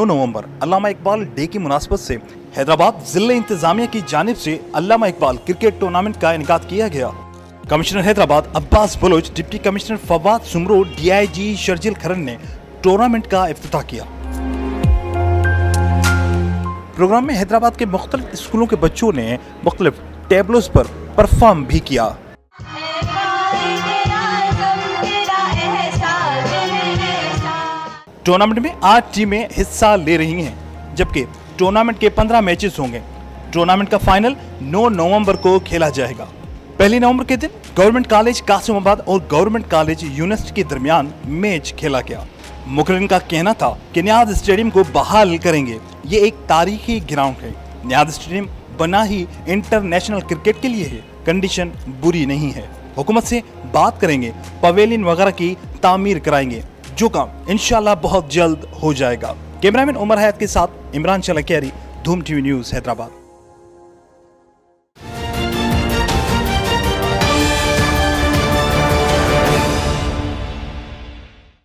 9 नवंबर अल्लामा Iqbal day की मुनासबत से हैदराबाद जिला इंतजामिया की जानिब से अल्लामा इकबाल क्रिकेट टूर्नामेंट का इनेकाद किया गया। Commissioner Hyderabad Abbas Baloch, deputy commissioner Fawad Soomro, DIG Sharjeel Kharan ने टूर्नामेंट का इफ्तिताह किया। प्रोग्राम में हैदराबाद के मुख्तलिफ स्कूलों के बच्चों ने मुख्तलिफ टेबलों पर परफॉर्म भी किया। टूर्नामेंट में 8 टीमें हिस्सा ले रही हैं, जबकि टूर्नामेंट के 15 मैचेस होंगे। टूर्नामेंट का फाइनल 9 नवंबर को खेला जाएगा। 1 नवंबर के दिन गवर्नमेंट कॉलेज कासिमाबाद और गवर्नमेंट कॉलेज यूनिवर्सिटी के दरमियान मैच खेला गया। मुखर्रन का कहना था कि नियाज स्टेडियम को बहाल करेंगे। ये एक तारीखी ग्राउंड है। नियाज स्टेडियम बना ही इंटरनेशनल क्रिकेट के लिए है। कंडीशन बुरी नहीं है। हुकूमत से बात करेंगे, पवेलियन वगैरह की तामीर कराएंगे, जो काम इंशाल्लाह बहुत जल्द हो जाएगा। कैमरामैन उमर हयात के साथ इमरान चलकियारी, धूम TV न्यूज़ हैदराबाद।